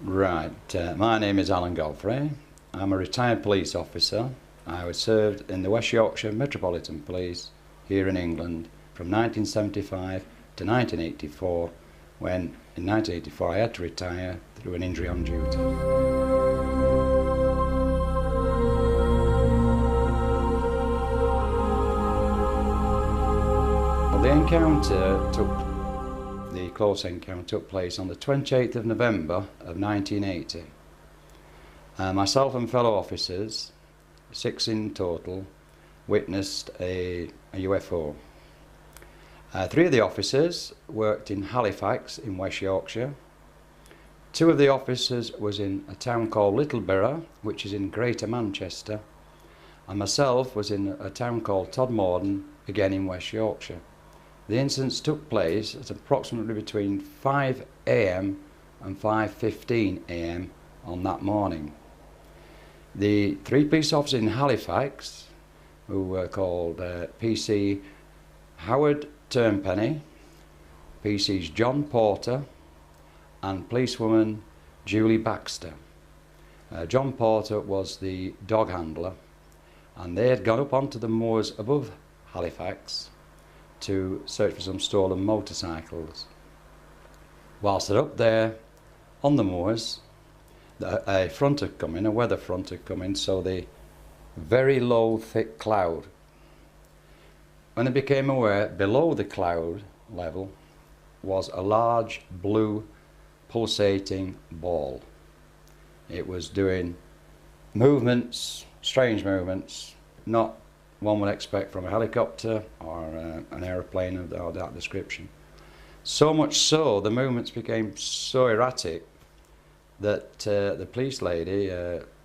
Right, my name is Alan Godfrey. I'm a retired police officer. I was served in the West Yorkshire Metropolitan Police here in England from 1975 to 1984, when in 1984 I had to retire through an injury on duty. Well, the close encounter took place on the 28th of November of 1980. Myself and fellow officers, 6 in total, witnessed a UFO. 3 of the officers worked in Halifax in West Yorkshire. 2 of the officers was in a town called Littleborough, which is in Greater Manchester, and myself was in a town called Todmorden, again in West Yorkshire. The incidents took place at approximately between 5 AM and 5:15 AM on that morning. The 3 police officers in Halifax, who were called PC Howard Turnpenny, PC's John Porter, and policewoman Julie Baxter. John Porter was the dog handler, and they had gone up onto the moors above Halifax to search for some stolen motorcycles. Whilst they're up there on the moors, a front had come in, a weather front had come in, so the very low thick cloud. When they became aware, below the cloud level was a large blue pulsating ball. It was doing movements, strange movements, not one would expect from a helicopter or an aeroplane of that description. So much so, the movements became so erratic that the police lady,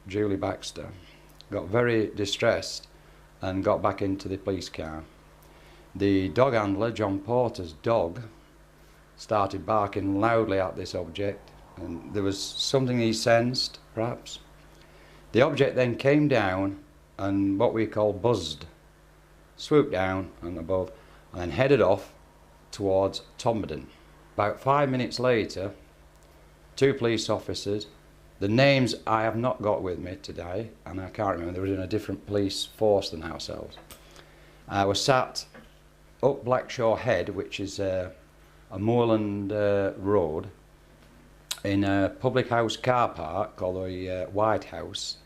Julie Baxter, got very distressed and got back into the police car. The dog handler, John Porter's dog, started barking loudly at this object, and there was something he sensed, perhaps. The object then came down and what we call buzzed, swooped down and above, and then headed off towards Todmorden. About 5 minutes later, 2 police officers, the names I have not got with me today, and I can't remember, they were in a different police force than ourselves, were sat up Blackshaw Head, which is a moorland road, in a public house car park called the White House.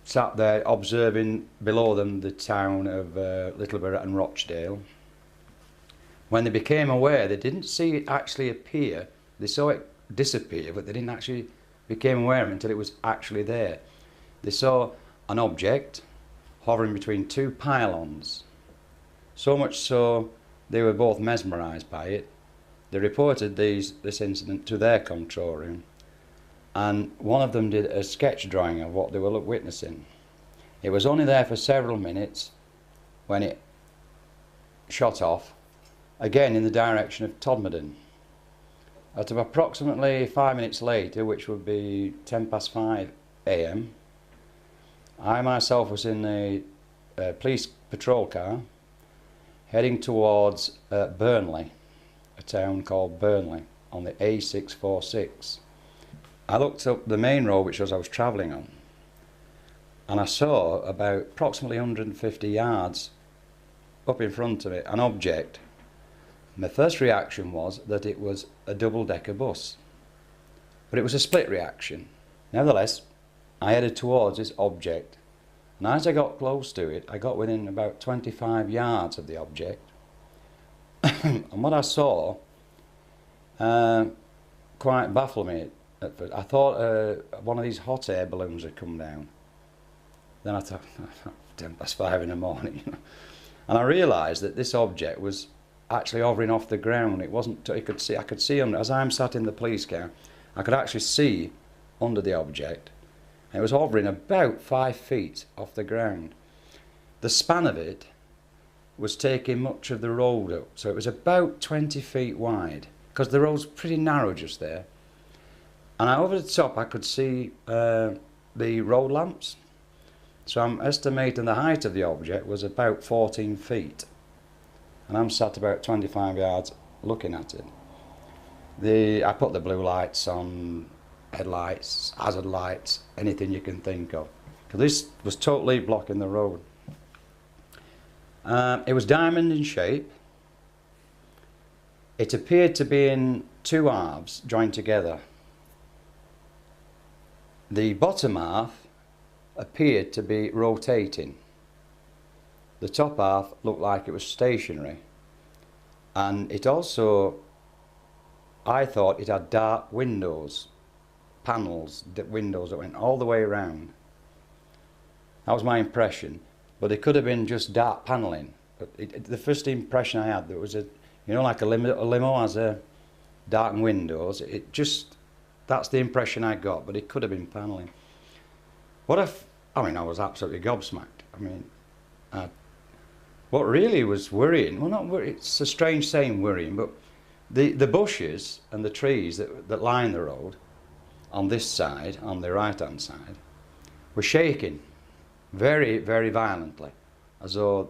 Sat there observing below them the town of Littleborough and Rochdale. When they became aware, they didn't see it actually appear. They saw it disappear, but they didn't actually became aware of it until it was actually there. They saw an object hovering between 2 pylons. So much so, they were both mesmerised by it. They reported this incident to their control room, and one of them did a sketch drawing of what they were witnessing. It was only there for several minutes when it shot off, again in the direction of Todmorden. At approximately 5 minutes later, which would be 5:10 AM, I myself was in a police patrol car heading towards Burnley, a town called Burnley, on the A646. I looked up the main road which I was travelling on, and I saw about approximately 150 yards up in front of it an object. My first reaction was that it was a double-decker bus, but it was a split reaction. Nevertheless, I headed towards this object, and as I got close to it, I got within about 25 yards of the object, and what I saw quite baffled me. I thought one of these hot air balloons had come down. Then I thought, 5:10 in the morning, and I realised that this object was actually hovering off the ground. It wasn't. I could see under. As I'm sat in the police car, I could actually see under the object. And it was hovering about 5 feet off the ground. The span of it was taking much of the road up, so it was about 20 feet wide, because the road's pretty narrow just there. And over the top I could see the road lamps. So I'm estimating the height of the object was about 14 feet. And I'm sat about 25 yards looking at it. I put the blue lights on, headlights, hazard lights, anything you can think of. Because this was totally blocking the road. It was diamond in shape. It appeared to be in two halves joined together. The bottom half appeared to be rotating. The top half looked like it was stationary. And it also, I thought it had dark windows, panels, windows that went all the way around. That was my impression. But it could have been just dark panelling. But the first impression I had, there was a, you know, like a limo has darkened windows. It just, that's the impression I got, but it could have been panelling. I mean, I was absolutely gobsmacked. I mean, what really was worrying, well, not worrying, it's a strange saying worrying, but the bushes and the trees that line the road on this side, on the right-hand side, were shaking very, very violently, as though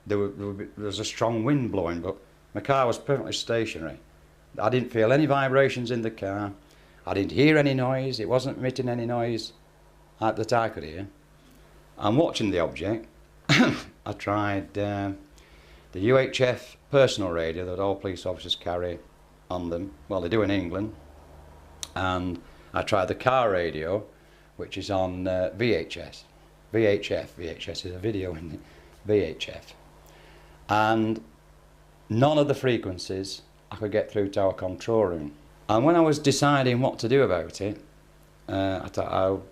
there was a strong wind blowing, but my car was perfectly stationary. I didn't feel any vibrations in the car. I didn't hear any noise. It wasn't emitting any noise that I could hear. I'm watching the object. I tried the UHF personal radio that all police officers carry on them. Well, they do in England. And I tried the car radio, which is on VHF. VHF is a video in VHF. And none of the frequencies I could get through to our control room. And when I was deciding what to do about it, I thought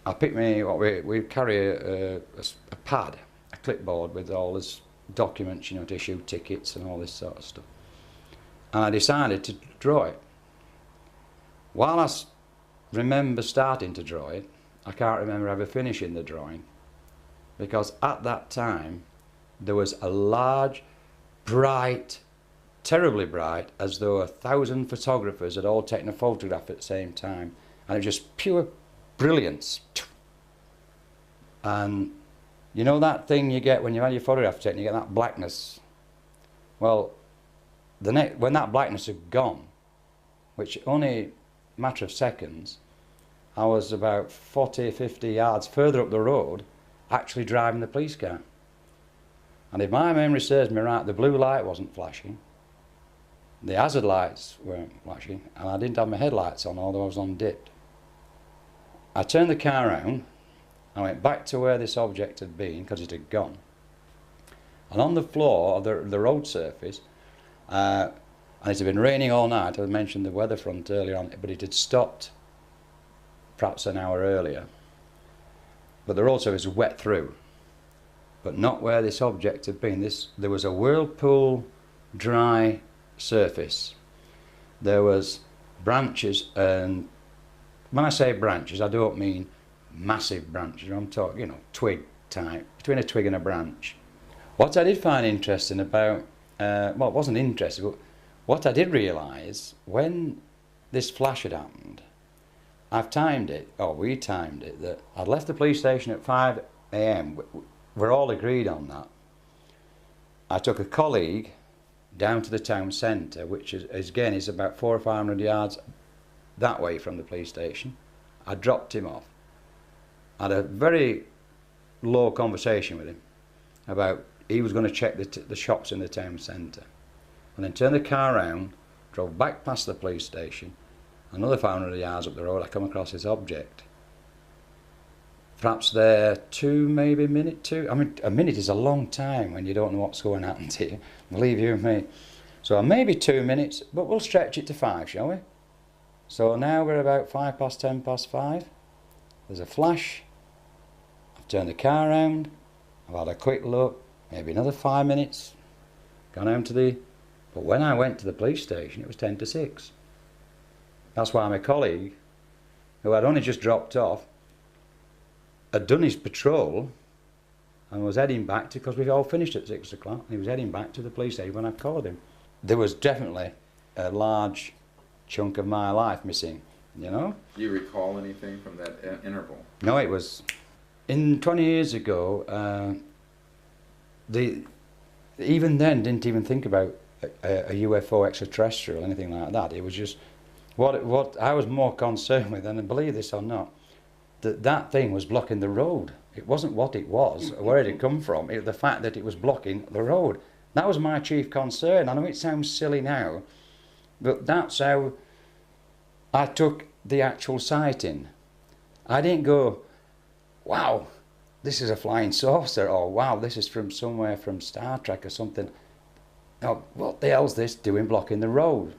I'll pick me, we carry a pad, a clipboard with all this documents, you know, to issue tickets and all this sort of stuff. And I decided to draw it. While I remember starting to draw it, I can't remember ever finishing the drawing, because at that time there was a large, bright, terribly bright, as though 1,000 photographers had all taken a photograph at the same time, and it was just pure brilliance. And you know that thing you get when you've had your photograph taken, you get that blackness. Well, when that blackness had gone, which only a matter of seconds, I was about 40, 50 yards further up the road, actually driving the police car. And if my memory serves me right, the blue light wasn't flashing, the hazard lights weren't flashing, and I didn't have my headlights on, although I was on dipped. I turned the car around, I went back to where this object had been, because it had gone. And on the floor of the road surface, and it had been raining all night, I mentioned the weather front earlier on, but it had stopped perhaps an hour earlier. But the road surface was wet through, but not where this object had been. There was a whirlpool dry surface. There was branches, and when I say branches, I don't mean massive branches. I'm talking, you know, twig type, between a twig and a branch. What I did find interesting about, well, it wasn't interesting, but what I did realise, when this flash had happened, I've timed it, or we timed it, that I'd left the police station at 5 AM. We're all agreed on that. I took a colleague down to the town centre, which is again is about 400 or 500 yards that way from the police station. I dropped him off. I had a very low conversation with him about he was going to check the shops in the town centre, and then turned the car around, drove back past the police station. Another 500 yards up the road, I come across this object. Perhaps there 2, maybe a minute, 2. I mean, a minute is a long time when you don't know what's going to happen to you. Believe you me. So maybe 2 minutes, but we'll stretch it to 5, shall we? So now we're about 5 past 10 past 5. There's a flash. I've turned the car around. I've had a quick look. Maybe another 5 minutes. Gone home to the... But when I went to the police station, it was 10 to 6. That's why my colleague, who I'd only just dropped off, had done his patrol and was heading back to, because we all finished at 6 o'clock, he was heading back to the police station when I called him. There was definitely a large chunk of my life missing, you know. Do you recall anything from that interval? No, it was, 20 years ago, even then didn't even think about a UFO extraterrestrial, anything like that. It was just what I was more concerned with, and believe this or not, that thing was blocking the road. It wasn't what it was, or where it had come from. The fact that it was blocking the road. That was my chief concern. I know it sounds silly now, but that's how I took the actual sighting. I didn't go, wow, this is a flying saucer, or wow, this is from somewhere from Star Trek or something. No, what the hell's this doing blocking the road?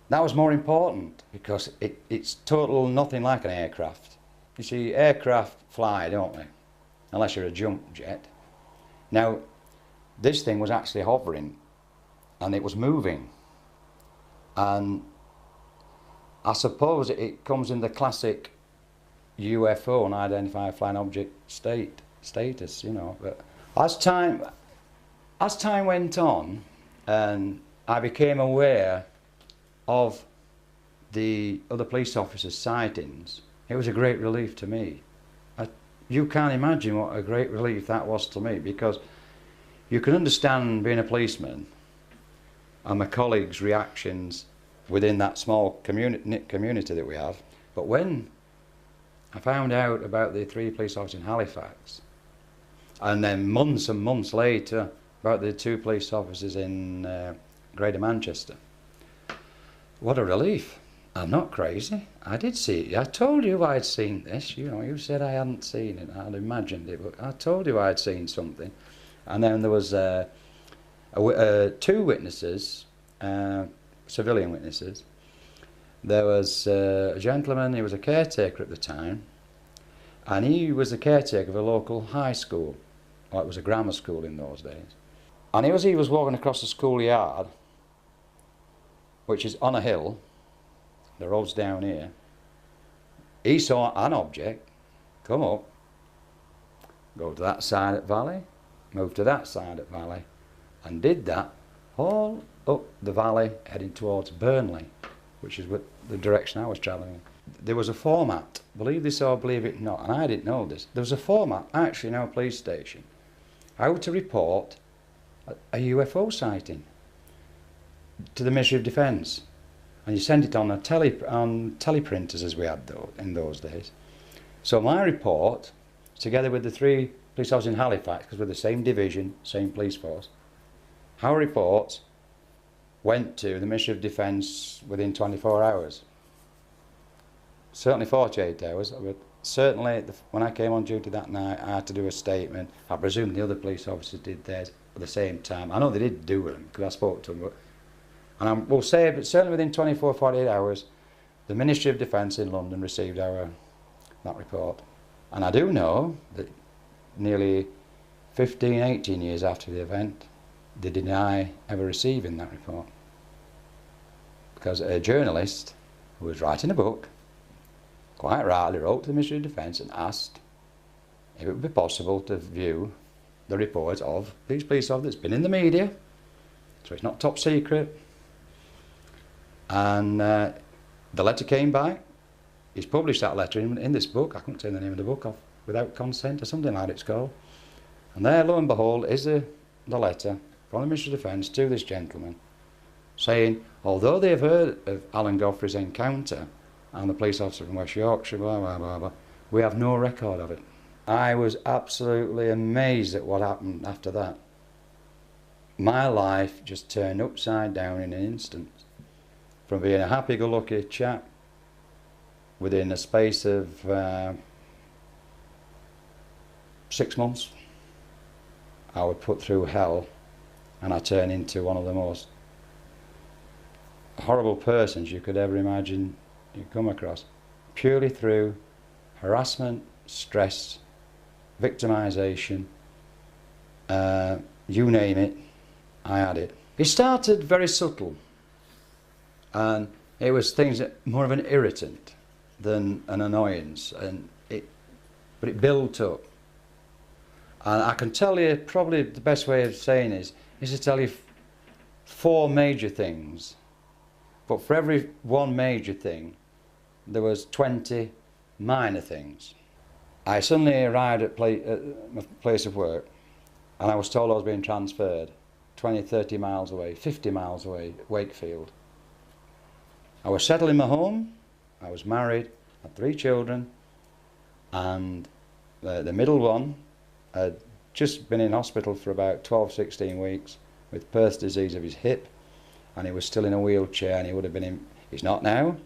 That was more important, because it's total nothing like an aircraft. You see, aircraft fly, don't they? Unless you're a jump jet. Now, this thing was actually hovering, and it was moving. And I suppose it comes in the classic UFO, unidentified flying object status, you know. But as time went on, and I became aware of the other police officers' sightings, it was a great relief to me. You can't imagine what a great relief that was to me, because you can understand, being a policeman, and my colleagues' reactions within that small community that we have. But when I found out about the 3 police officers in Halifax, and then months and months later about the 2 police officers in Greater Manchester, what a relief. I'm not crazy. I did see it. I told you I'd seen this. You know, you said I hadn't seen it. I'd imagined it, but I told you I'd seen something. And then there was 2 witnesses, civilian witnesses. There was a gentleman, he was a caretaker at the time, and he was the caretaker of a local high school, or it was a grammar school in those days. And he was walking across the schoolyard, which is on a hill, the road's down here. He saw an object come up, go to that side of the valley, move to that side of the valley, and did that all up the valley heading towards Burnley, which is the direction I was travelling. There was a format, believe this or believe it not, and I didn't know this, there was a format actually in our police station how to report a UFO sighting to the Ministry of Defence. And you send it on teleprinters, as we had in those days. So my report, together with the 3 police officers in Halifax, because we're the same division, same police force, our reports went to the Ministry of Defence within 24 hours. Certainly 48 hours, but certainly when I came on duty that night, I had to do a statement. I presume the other police officers did theirs at the same time. I know they did do them, because I spoke to them, but, and I will say, but certainly within 24, 48 hours, the Ministry of Defence in London received that report. And I do know that nearly 15, 18 years after the event, they deny ever receiving that report. Because a journalist who was writing a book, quite rightly wrote to the Ministry of Defence and asked if it would be possible to view the report of these police officers. It's been in the media, so it's not top secret. And the letter came back. He's published that letter in this book. I couldn't say the name of the book, Without Consent or something like it's called. And there, lo and behold, is the letter from the Ministry of Defence to this gentleman, saying, although they have heard of Alan Godfrey's encounter and the police officer from West Yorkshire, blah, blah, blah, blah, we have no record of it. I was absolutely amazed at what happened after that. My life just turned upside down in an instant. From being a happy-go-lucky chap, within a space of 6 months, I would put through hell, and I turned into one of the most horrible persons you could ever imagine you come across, purely through harassment, stress, victimisation, you name it, I had it. It started very subtle, and it was things that more of an irritant than an annoyance, but it built up. And I can tell you, probably the best way of saying is to tell you 4 major things, but for every one major thing there was 20 minor things. I suddenly arrived at my place of work, and I was told I was being transferred 20, 30 miles away, 50 miles away, Wakefield. I was settled in my home, I was married, had 3 children, and the middle one had just been in hospital for about 12, 16 weeks with Perth disease of his hip, and he was still in a wheelchair, and he would have been in, he's not now,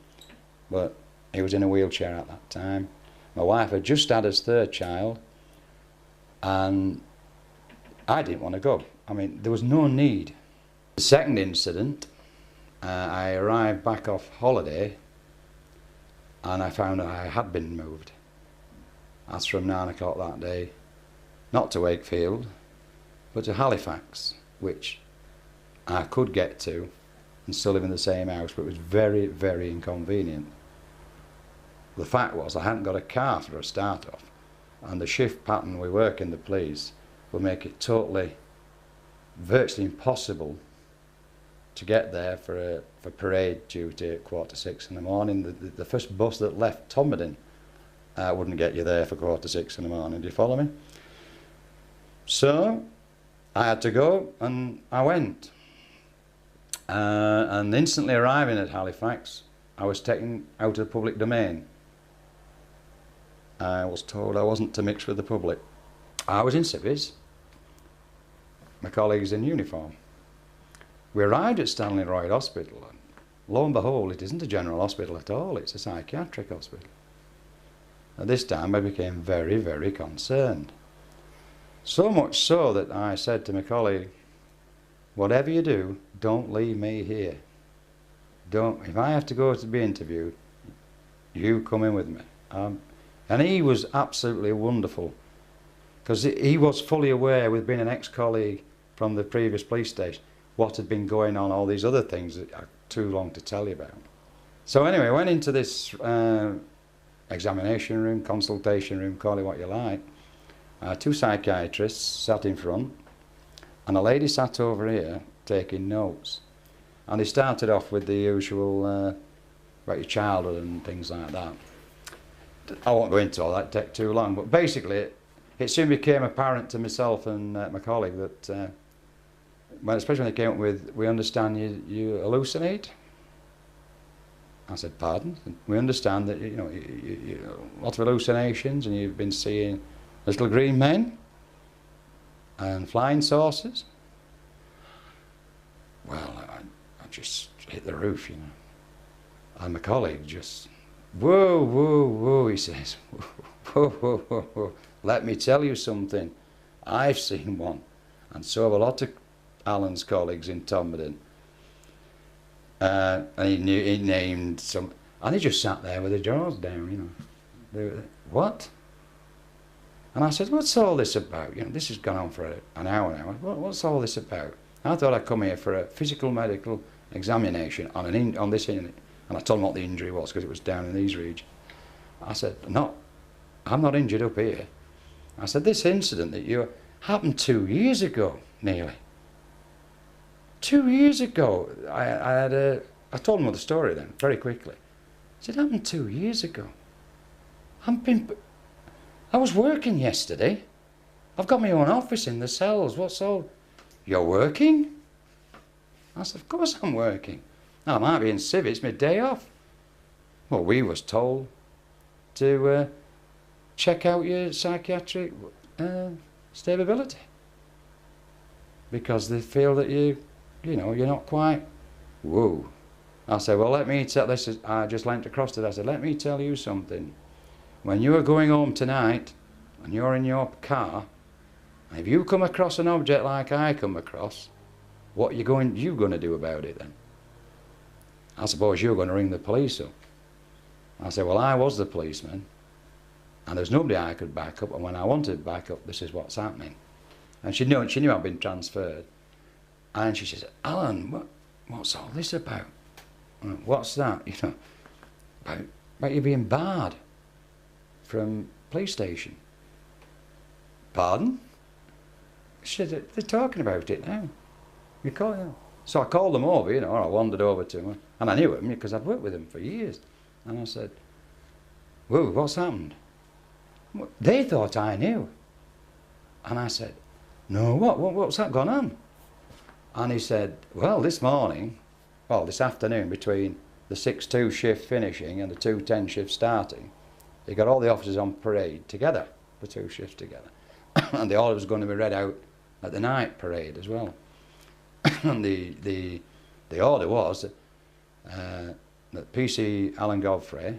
but he was in a wheelchair at that time. My wife had just had his 3rd child, and I didn't want to go. I mean, there was no need. The second incident, I arrived back off holiday, and I found that I had been moved. That's from 9 o'clock that day, not to Wakefield, but to Halifax, which I could get to and still live in the same house, but it was very, very inconvenient. The fact was I hadn't got a car for a start off, and the shift pattern we work in the police would make it totally, virtually impossible to get there for parade duty at 5:45 in the morning. The first bus that left Todmorden wouldn't get you there for 5:45 in the morning. Do you follow me? So I had to go, and I went. And instantly arriving at Halifax, I was taken out of the public domain. I was told I wasn't to mix with the public. I was in civvies, my colleagues in uniform. We arrived at Stanley Royd Hospital, and lo and behold, it isn't a general hospital at all, it's a psychiatric hospital. At this time I became very, very concerned. So much so that I said to my colleague, whatever you do, don't leave me here. Don't, if I have to go to be interviewed, you come in with me. And he was absolutely wonderful, because he was fully aware, with being an ex-colleague from the previous police station, what had been going on, all these other things that are too long to tell you about. So anyway, I went into this examination room, consultation room, call it what you like. 2 psychiatrists sat in front, and a lady sat over here taking notes. And they started off with the usual about your childhood and things like that. I won't go into all that, it'd take too long, but basically it soon became apparent to myself and my colleague that, especially when they came up with, we understand you hallucinate. I said, pardon? We understand that you a lot of hallucinations, and you've been seeing little green men and flying saucers. Well, I just hit the roof, and my colleague just, whoa, whoa, whoa, he says, whoa, whoa, whoa, whoa. Let me tell you something, I've seen one, and so have a lot of Alan's colleagues in Todmorden. And he named some, and he just sat there with their jaws down, what? And I said, what's all this about? This has gone on for an hour now. What's all this about? I thought I'd come here for a physical medical examination on this, and I told him what the injury was, because it was down in these regions. I said, no, I'm not injured up here. I said, this incident that happened 2 years ago, nearly. 2 years ago, I told him the story then, very quickly. I said, it happened 2 years ago. I was working yesterday. I've got my own office in the cells. What's all? You're working? I said, of course I'm working. Now, I might be in civ, it's my day off. Well, we was told to check out your psychiatric stability, because they feel that you're not quite, whoa. I said, well, let me tell, I just leant across to that. I said, let me tell you something. When you are going home tonight, and you're in your car, and if you come across an object like I come across, what you going to do about it then? I suppose you're going to ring the police up. I said, well, I was the policeman, and there's nobody I could back up, and when I wanted to back up, this is what's happening. And she knew I'd been transferred. And she says, Alan, what's all this about? What's that? About you being barred from police station. Pardon? She said, they're talking about it now. So I called them over, or I wandered over to them, and I knew him because I'd worked with him for years. And I said, whoa, what's happened? They thought I knew. And I said, no, what's that gone on? And he said, well, this afternoon, between the 6:2 shift finishing and the 2:10 shift starting, he got all the officers on parade together, the two shifts together. And the order was going to be read out at the night parade as well. And the order was that PC Alan Godfrey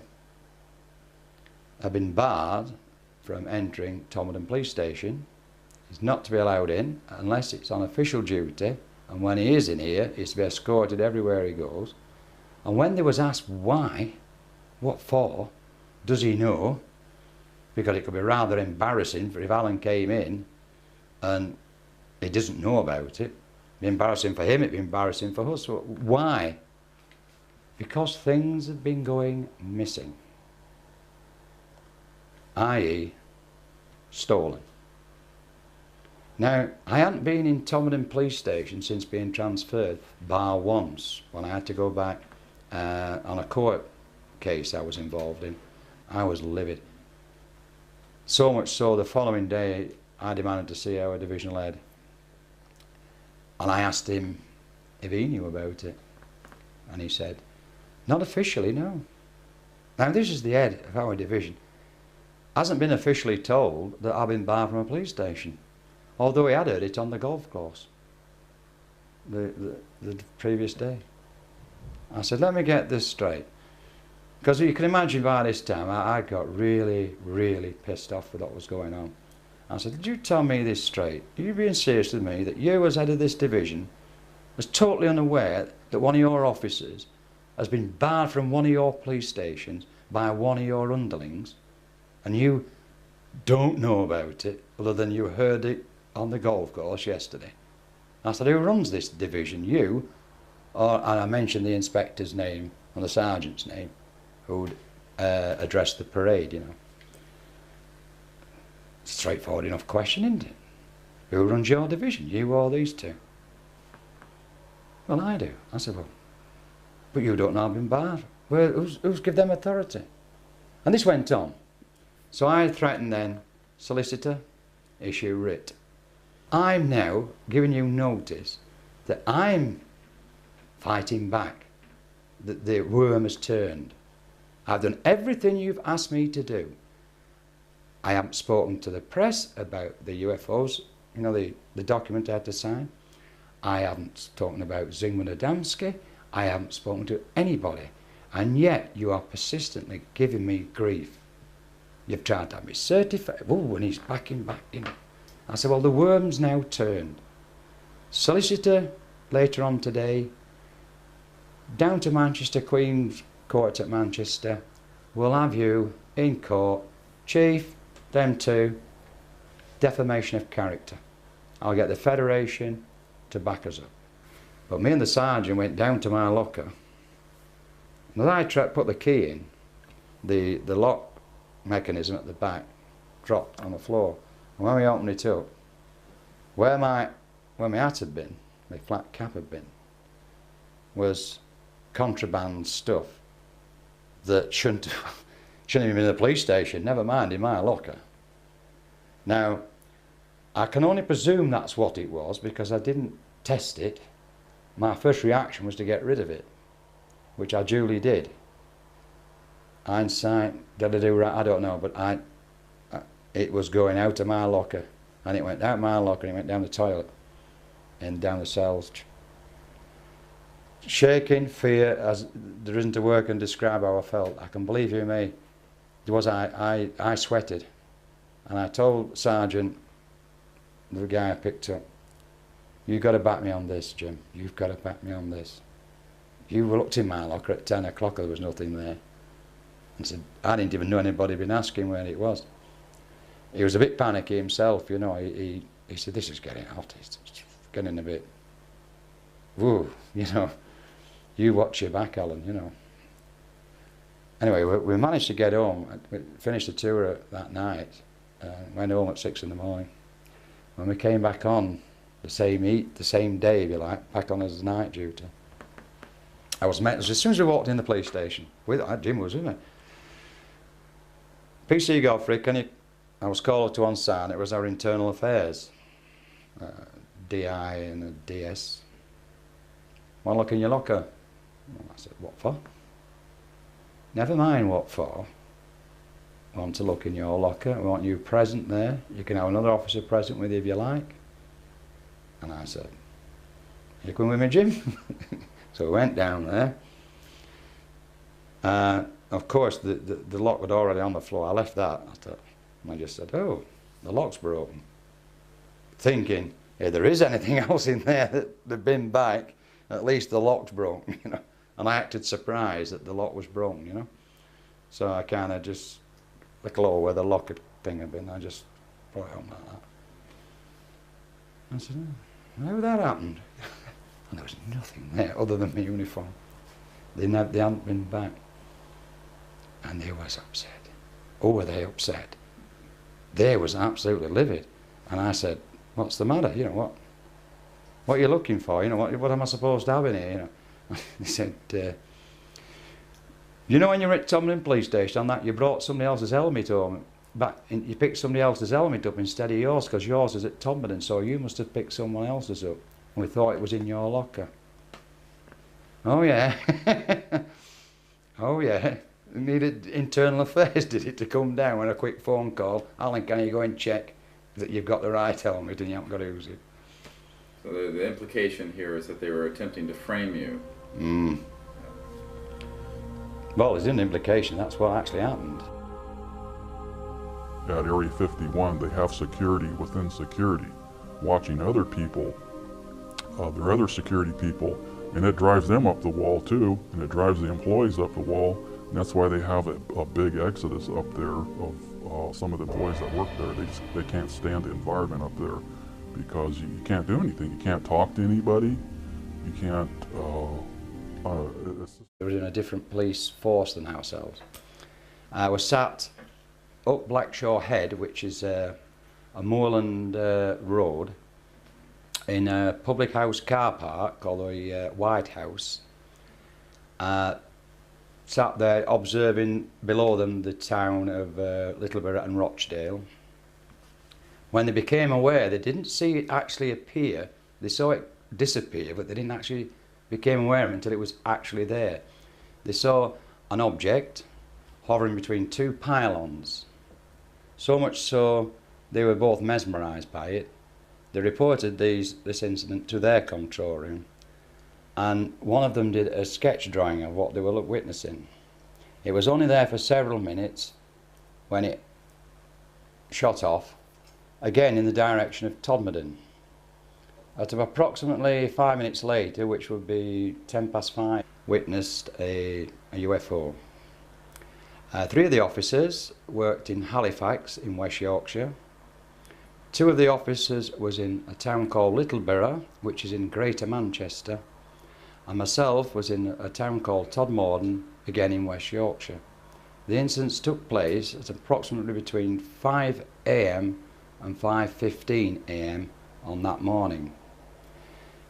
had been barred from entering Todmorden police station. He's not to be allowed in unless it's on official duty, and when he is in here, he's to be escorted everywhere he goes. And when they was asked why, what for, does he know? Because it could be rather embarrassing for if Alan came in and he doesn't know about it. It'd be embarrassing for him, it'd be embarrassing for us. So why? Because things had been going missing, i.e. stolen. Now, I hadn't been in Todmorden police station since being transferred, bar once, when I had to go back on a court case I was involved in. I was livid. So much so, the following day, I demanded to see our divisional head. And I asked him if he knew about it. And he said, not officially, no. Now, this is the head of our division. Hasn't been officially told that I've been barred from a police station, although he had heard it on the golf course the previous day. I said, let me get this straight. Because you can imagine by this time I got really, really pissed off with what was going on. I said, did you tell me this straight? Are you being serious with me that you as head of this division was totally unaware that one of your officers has been barred from one of your police stations by one of your underlings, and you don't know about it other than you heard it on the golf course yesterday? I said, who runs this division, you? And I mentioned the inspector's name and the sergeant's name who'd addressed the parade, you know. Straightforward enough question, isn't it? Who runs your division, you or these two? Well, I do. I said, well, but you don't know I've been barred. Well, who's give them authority? And this went on. So I threatened then, solicitor, issue writ. I'm now giving you notice that I'm fighting back, that the worm has turned. I've done everything you've asked me to do. I haven't spoken to the press about the UFOs, you know, the document I had to sign. I haven't spoken about Zygmunt Adamski. I haven't spoken to anybody. And yet you are persistently giving me grief. You've tried to have me certified. Oh, and he's backing back in. I said, well, the worm's now turned. Solicitor, later on today, down to Manchester, Queen's Court at Manchester, we'll have you in court. Chief, them two, defamation of character. I'll get the Federation to back us up. But me and the sergeant went down to my locker. And as I put the key in, the lock mechanism at the back dropped on the floor. And when we opened it up, where my hat had been, my flat cap had been, was contraband stuff that shouldn't have been in the police station, never mind in my locker. Now, I can only presume that's what it was because I didn't test it. My first reaction was to get rid of it, which I duly did. Hindsight, did I do right? I don't know, but it was going out of my locker, and it went out my locker and it went down the toilet and down the cells. Shaking, fear, as there isn't a word can describe how I felt. I can believe you me. I sweated, and I told Sergeant, the guy I picked up, you've got to back me on this, Jim. You've got to back me on this. You looked in my locker at 10 o'clock, there was nothing there. And said, I didn't even know anybody had been asking where it was. He was a bit panicky himself, you know. He said, this is getting hot. It's getting a bit, woo, you know. You watch your back, Alan, you know. Anyway, we managed to get home. We finished the tour that night. Went home at 6 in the morning. When we came back on the same day, if you like, back on as night duty, I was met as soon as we walked in the police station. Jim was with me. PC Godfrey, I was called to one side. It was our internal affairs, DI and a DS. Want to look in your locker? Well, I said, what for? Never mind what for. I want to look in your locker. We want you present there. You can have another officer present with you if you like. And I said, you coming with me, Jim? So we went down there. Of course, the lock was already on the floor. I left that. I just said, oh, the lock's broken. Thinking, if there is anything else in there that they've been back, at least the lock's broken, you know. And I acted surprised that the lock was broken, you know. So I kind of just, look lower where the lock thing had been, I just brought it home like that. I said, oh, how that happened? And there was nothing there other than my uniform. They hadn't been back. And they was upset. Oh, were they upset? They was absolutely livid. And I said, what's the matter? You know, what are you looking for? You know, what am I supposed to have in here? You know, they said, you know when you were at Todmorden police station that you brought somebody else's helmet home, you picked somebody else's helmet up instead of yours because yours is at Todmorden, so you must have picked someone else's up. And we thought it was in your locker. Oh yeah. Oh yeah. It needed internal affairs, did it, to come down with a quick phone call. Alan, can you go and check that you've got the right helmet and you haven't got to use it? So the implication here is that they were attempting to frame you. Well, there's an implication. That's what actually happened. At Area 51, they have security within security, watching other people, their other security people, and it drives them up the wall too, and it drives the employees up the wall. And that's why they have a big exodus up there of some of the employees that work there. They can't stand the environment up there because you can't do anything. You can't talk to anybody. You can't. They were in a different police force than ourselves. I was sat up Blackshaw Head, which is a moorland road, in a public house car park called the White House. Sat there observing below them the town of Littleborough and Rochdale. When they became aware, they didn't see it actually appear. They saw it disappear, but they didn't actually became aware of it until it was actually there. They saw an object hovering between two pylons. So much so, they were both mesmerised by it. They reported this incident to their control room, and one of them did a sketch drawing of what they were witnessing. It was only there for several minutes when it shot off, again in the direction of Todmorden. At approximately 5 minutes later, which would be 5:10, witnessed a UFO. 3 of the officers worked in Halifax in West Yorkshire. 2 of the officers was in a town called Littleborough, which is in Greater Manchester, and myself was in a town called Todmorden, again in West Yorkshire. The incidents took place at approximately between 5 AM and 5:15 AM on that morning.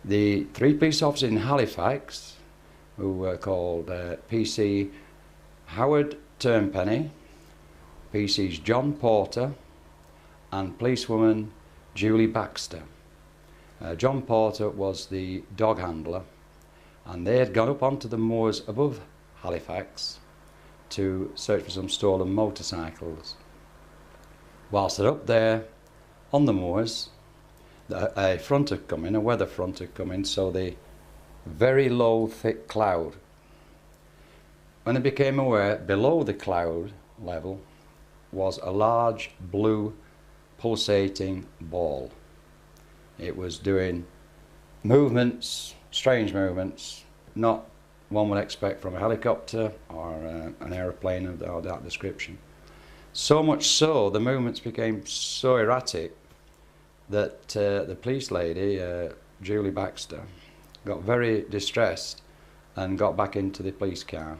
The 3 police officers in Halifax, who were called PC Howard Turnpenny, PCs John Porter, and policewoman Julie Baxter. John Porter was the dog handler, and they had gone up onto the moors above Halifax to search for some stolen motorcycles. Whilst they're up there on the moors, a front had come in, a weather front had come in, so the very low thick cloud. When they became aware, below the cloud level was a large blue pulsating ball. It was doing movements, strange movements, not one would expect from a helicopter or an aeroplane of that description. So much so, the movements became so erratic that the police lady, Julie Baxter, got very distressed and got back into the police car.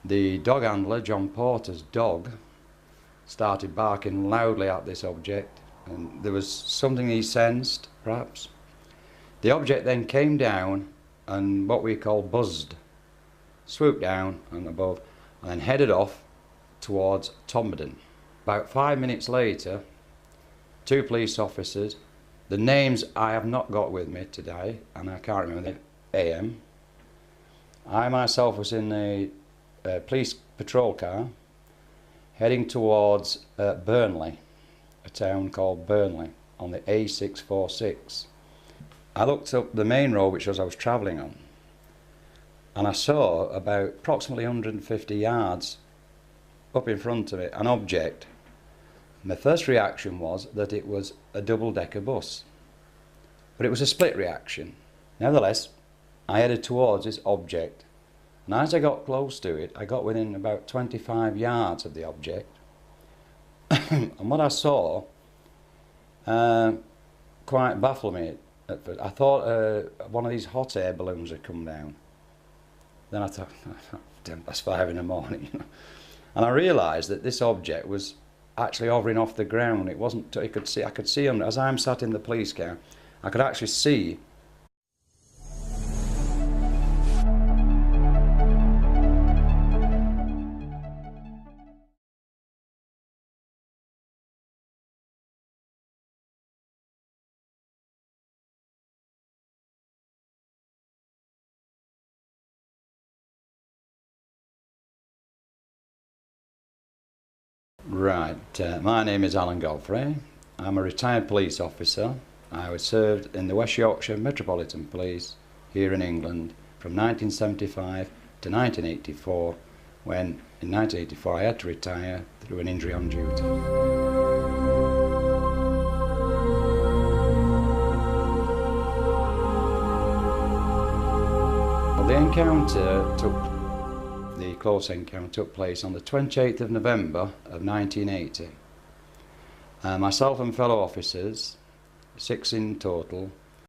The dog handler, John Porter's dog, started barking loudly at this object, and there was something he sensed, perhaps. The object then came down and what we call buzzed, swooped down and above, and then headed off towards Todmorden. About 5 minutes later, 2 police officers, the names I have not got with me today, and I can't remember them, a.m. I myself was in a police patrol car heading towards Burnley, a town called Burnley, on the A646. I looked up the main road which I was travelling on, and I saw about approximately 150 yards up in front of it an object. My first reaction was that it was a double-decker bus, but it was a split reaction. Nevertheless, I headed towards this object, and as I got close to it, I got within about 25 yards of the object, and what I saw quite baffled me at first. I thought one of these hot air balloons had come down. Then I thought, 5:10 in the morning, and I realised that this object was actually hovering off the ground. It wasn't. I could see him as I'm sat in the police car. I could actually see. Right, my name is Alan Godfrey. I'm a retired police officer. I was served in the West Yorkshire Metropolitan Police here in England from 1975 to 1984, when in 1984 I had to retire through an injury on duty. Well, the close encounter took place on the 28th of November of 1980. Myself and fellow officers, 6 in total,